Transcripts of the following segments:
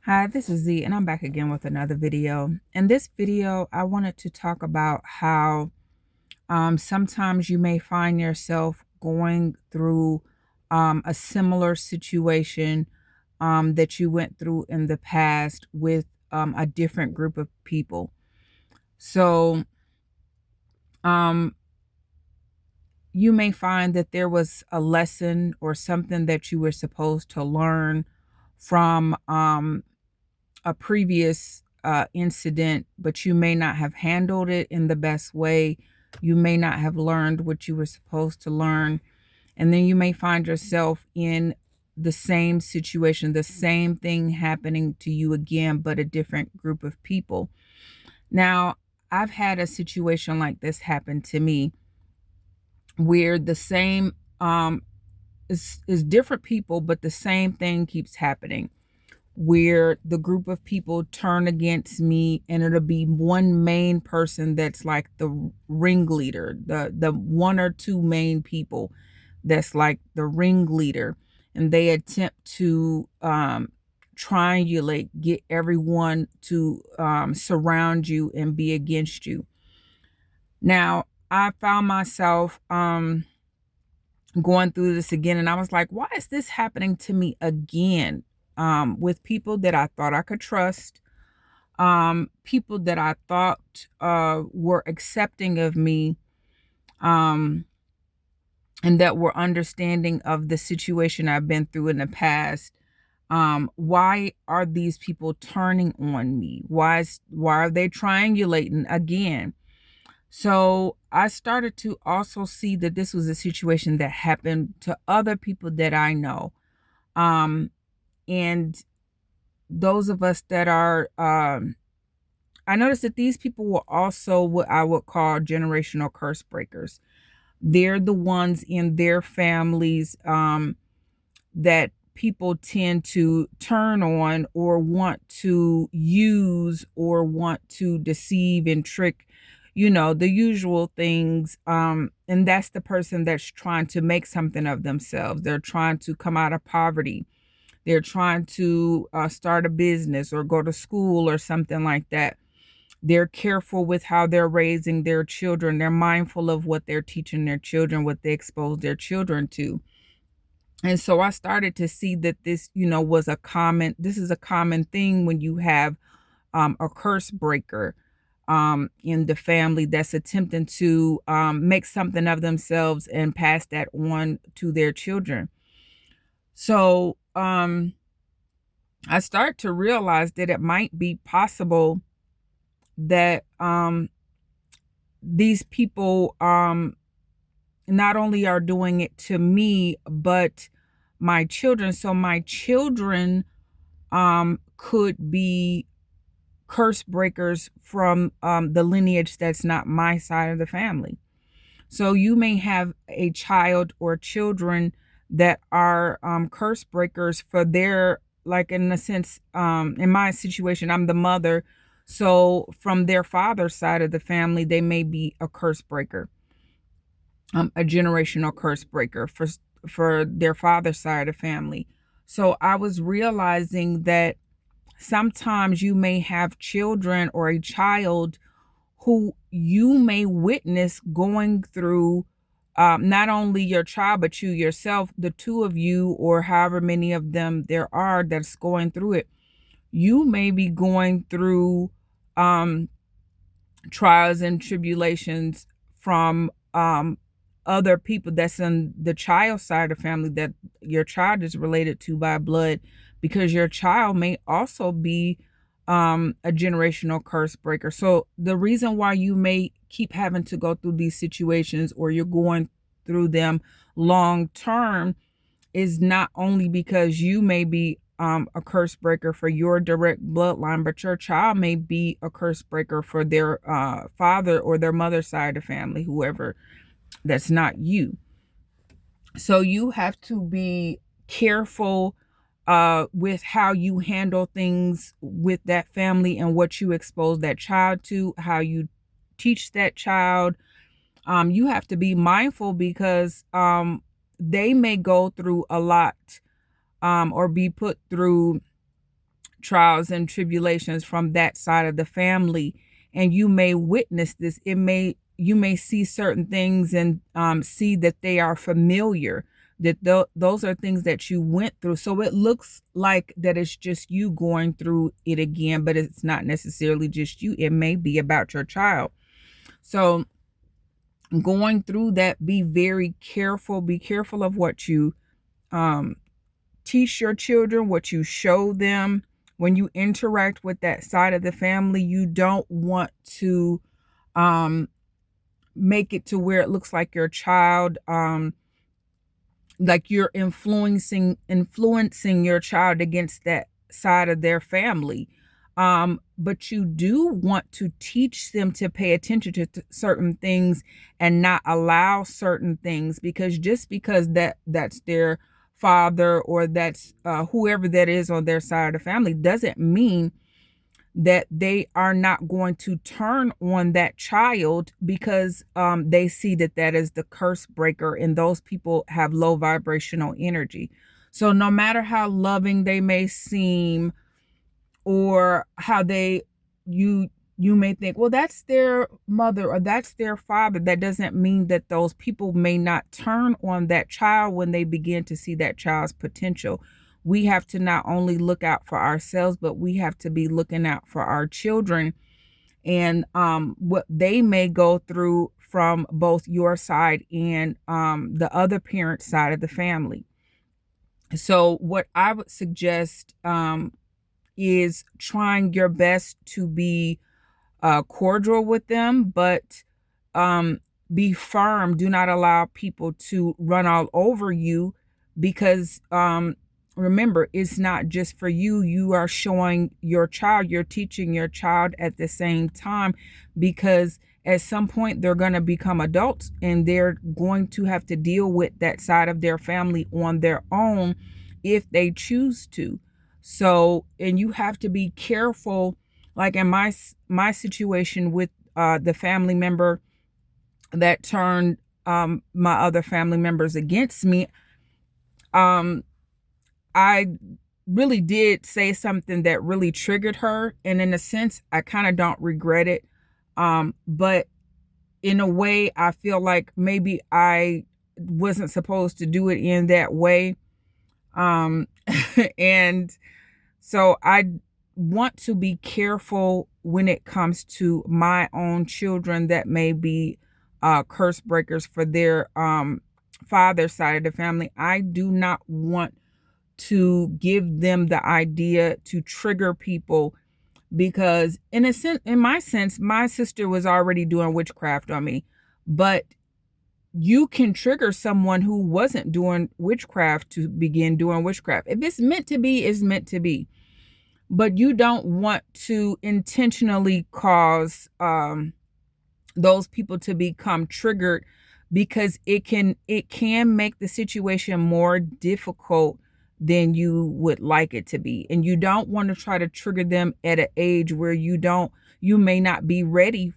Hi, this is Z, and I'm back again with another video. In this video, I wanted to talk about how sometimes you may find yourself going through a similar situation that you went through in the past with a different group of people. So um, you may find that there was a lesson or something that you were supposed to learn from a previous incident, but you may not have handled it in the best way. You may not have learned what you were supposed to learn. And then you may find yourself in the same situation, the same thing happening to you again, but a different group of people. Now, I've had a situation like this happen to me where the same is different people, but the same thing keeps happening where the group of people turn against me, and it'll be one main person that's like the ringleader, the one or two main people that's like the ringleader, and they attempt to triangulate, get everyone to surround you and be against you. Now, I found myself going through this again, and I was like, why is this happening to me again? With people that I thought I could trust, people that I thought were accepting of me, um, and that were understanding of the situation I've been through in the past. Why are these people turning on me? Why are they triangulating again? So I started to also see that this was a situation that happened to other people that I know. And those of us that are I noticed that these people were also what I would call generational curse breakers. They're the ones in their families that people tend to turn on or want to use or want to deceive and trick, the usual things. And that's the person that's trying to make something of themselves. They're trying to come out of poverty. They're trying to start a business or go to school or something like that. They're careful with how they're raising their children. They're mindful of what they're teaching their children, what they expose their children to. And so I started to see that this, this is a common thing when you have a curse breaker in the family that's attempting to make something of themselves and pass that on to their children. So I start to realize that it might be possible that these people not only are doing it to me, but my children. So my children could be curse breakers from the lineage that's not my side of the family. So you may have a child or children that are curse breakers for their, like in a sense, in my situation, I'm the mother. So from their father's side of the family, they may be a curse breaker, a generational curse breaker for their father's side of the family. So I was realizing that sometimes you may have children or a child who you may witness going through, not only your child, but you yourself, the two of you, or however many of them there are that's going through it. You may be going through um, trials and tribulations from other people that's in the child side of the family that your child is related to by blood, because your child may also be a generational curse breaker. So the reason why you may keep having to go through these situations, or you're going through them long term, is not only because you may be a curse breaker for your direct bloodline, but your child may be a curse breaker for their father or their mother's side of the family, whoever that's not you. So you have to be careful with how you handle things with that family and what you expose that child to, how you teach that child. You have to be mindful because they may go through a lot or be put through trials and tribulations from that side of the family, and you may witness this. You may see certain things and see that they are familiar, that those are things that you went through. So it looks like that it's just you going through it again, but it's not necessarily just you. It may be about your child. So going through that, be very careful. Be careful of what you um, teach your children, what you show them. When you interact with that side of the family, you don't want to um, make it to where it looks like your child, like you're influencing your child against that side of their family. But you do want to teach them to pay attention to certain things and not allow certain things, because just because that's their father, or that's whoever that is on their side of the family, doesn't mean that they are not going to turn on that child, because they see that that is the curse breaker, and those people have low vibrational energy. So no matter how loving they may seem, or how you you may think, well, that's their mother or that's their father, that doesn't mean that those people may not turn on that child when they begin to see that child's potential. We have to not only look out for ourselves, but we have to be looking out for our children, and what they may go through from both your side and the other parent side of the family. So what I would suggest is trying your best to be cordial with them, but um, be firm. Do not allow people to run all over you, because remember, it's not just for you. You are showing your child, you're teaching your child at the same time, because at some point they're going to become adults and they're going to have to deal with that side of their family on their own if they choose to. So, and you have to be careful, like in my situation with the family member that turned my other family members against me. um I really did say something that really triggered her, and in a sense I kind of don't regret it, but in a way I feel like maybe I wasn't supposed to do it in that way. um and So I want to be careful when it comes to my own children that may be curse breakers for their father's side of the family. I do not want to give them the idea to trigger people, because in a sense, in my sense, my sister was already doing witchcraft on me. But you can trigger someone who wasn't doing witchcraft to begin doing witchcraft. If it's meant to be, it's meant to be, but you don't want to intentionally cause those people to become triggered, because it can make the situation more difficult than you would like it to be. And you don't want to try to trigger them at an age where you may not be ready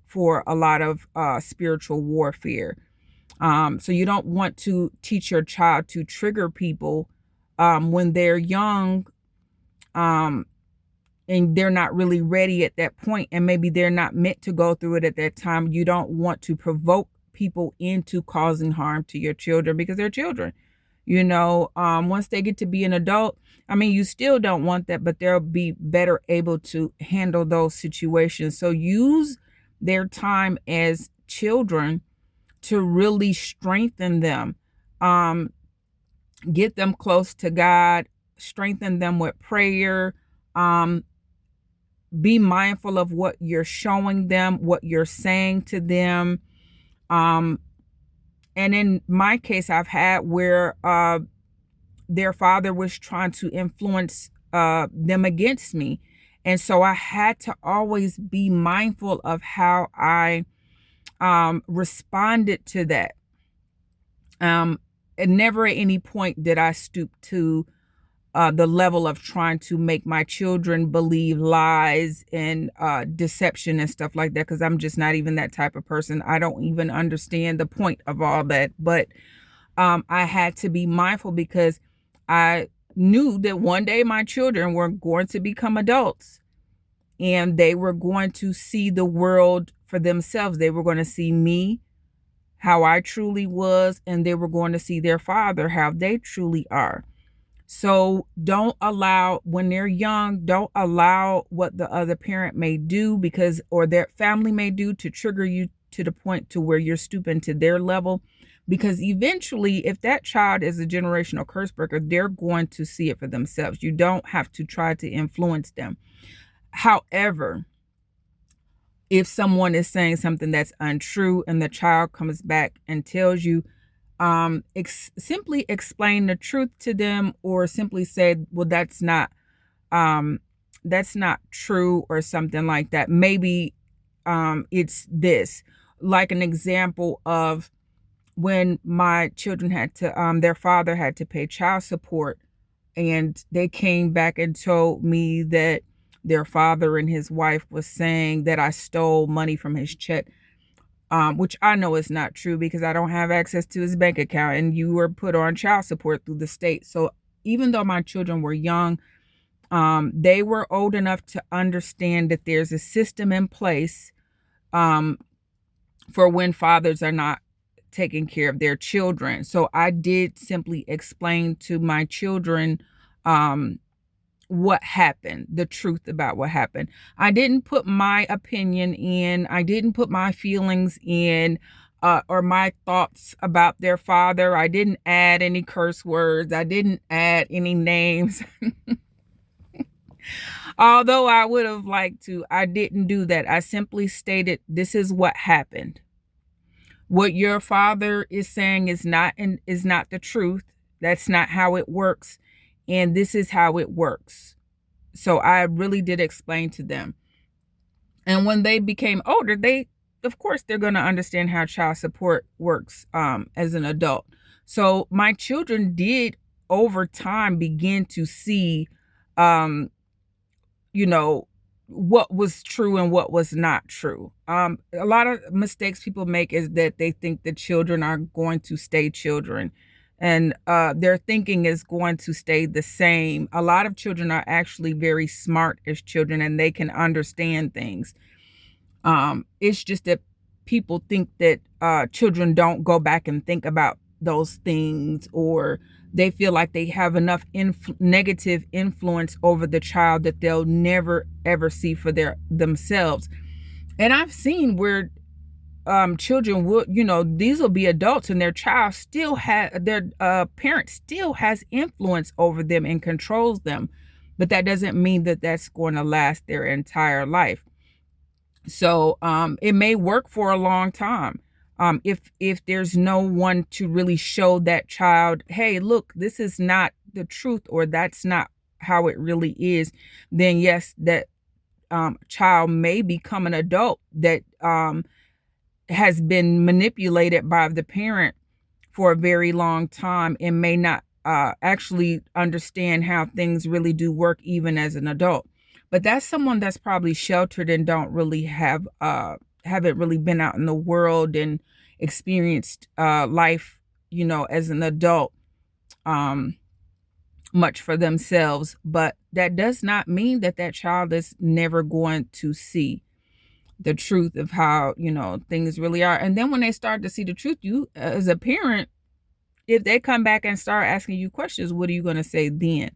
for a lot of spiritual warfare. So you don't want to teach your child to trigger people when they're young, um, and they're not really ready at that point, and maybe they're not meant to go through it at that time. You don't want to provoke people into causing harm to your children, because they're children. Once they get to be an adult, I mean, you still don't want that, but they'll be better able to handle those situations. So use their time as children to really strengthen them. Um, get them close to God, strengthen them with prayer. Um, be mindful of what you're showing them, what you're saying to them. Um, and in my case, I've had where their father was trying to influence them against me. And so I had to always be mindful of how I responded to that. And never at any point did I stoop to the level of trying to make my children believe lies and deception and stuff like that, because I'm just not even that type of person. I don't even understand the point of all that. But I had to be mindful, because I knew that one day my children were going to become adults and they were going to see the world for themselves. They were going to see me, how I truly was, and they were going to see their father, how they truly are. So don't allow, when they're young, don't allow what the other parent may do because, or their family may do, to trigger you to the point to where you're stooping to their level. Because eventually, if that child is a generational curse breaker, they're going to see it for themselves. You don't have to try to influence them. However, if someone is saying something that's untrue and the child comes back and tells you, simply explain the truth to them, or simply say, well, um, that's not true, or something like that. Maybe, it's this, like an example of when my children had to, their father had to pay child support, and they came back and told me that their father and his wife was saying that I stole money from his check, which I know is not true because I don't have access to his bank account, and you were put on child support through the state. So even though my children were young, they were old enough to understand that there's a system in place, um, for when fathers are not taking care of their children. So I did simply explain to my children, um, what happened, the truth about what happened. I didn't put my opinion in, I didn't put my feelings in, or my thoughts about their father. I didn't add any curse words, I didn't add any names. Although I would have liked to, I didn't do that. I simply stated, this is what happened. What your father is saying is not the truth. That's not how it works, and this is how it works. So I really did explain to them. And when they became older, of course, they're going to understand how child support works, as an adult. So my children did over time begin to see, um, you know, what was true and what was not true. A lot of mistakes people make is that they think the children are going to stay children, and their thinking is going to stay the same. A lot of children are actually very smart as children, and they can understand things. It's just that people think that children don't go back and think about those things, or they feel like they have enough negative influence over the child that they'll never ever see for themselves. And I've seen where children will, these will be adults, and their child still has, their parent still has influence over them and controls them, but that doesn't mean that that's going to last their entire life. So it may work for a long time. If there's no one to really show that child, hey, look, this is not the truth, or that's not how it really is, then yes, that child may become an adult that has been manipulated by the parent for a very long time, and may not actually understand how things really do work even as an adult. But that's someone that's probably sheltered and don't really haven't really been out in the world and experienced life, as an adult, um, much for themselves. But that does not mean that that child is never going to see the truth of how, things really are. And then when they start to see the truth, you as a parent, if they come back and start asking you questions, what are you going to say then?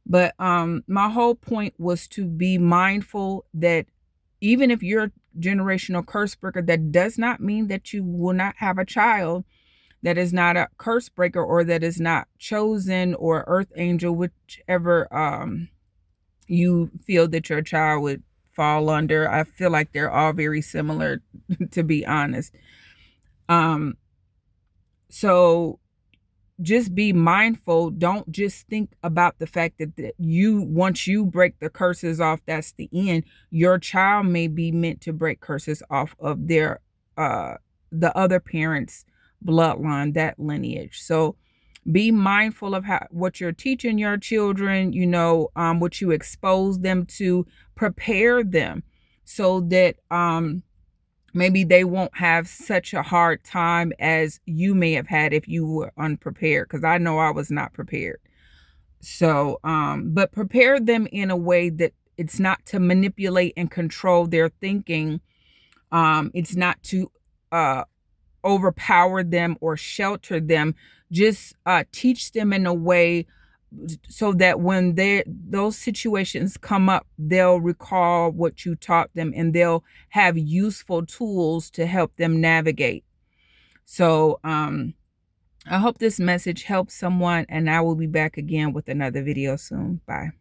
But my whole point was to be mindful that even if you're a generational curse breaker, that does not mean that you will not have a child that is not a curse breaker, or that is not chosen, or earth angel, whichever you feel that your child would fall under. I feel like they're all very similar, to be honest. Um, so just be mindful. Don't just think about the fact that once you break the curses off, that's the end. Your child may be meant to break curses off of the other parent's bloodline, that lineage. So be mindful of what you're teaching your children, what you expose them to. Prepare them so that maybe they won't have such a hard time as you may have had if you were unprepared, because I know I was not prepared. So, but prepare them in a way that it's not to manipulate and control their thinking. It's not to uh, overpower them or shelter them. Just teach them in a way so that when those situations come up, they'll recall what you taught them and they'll have useful tools to help them navigate. So, I hope this message helps someone, and I will be back again with another video soon. Bye.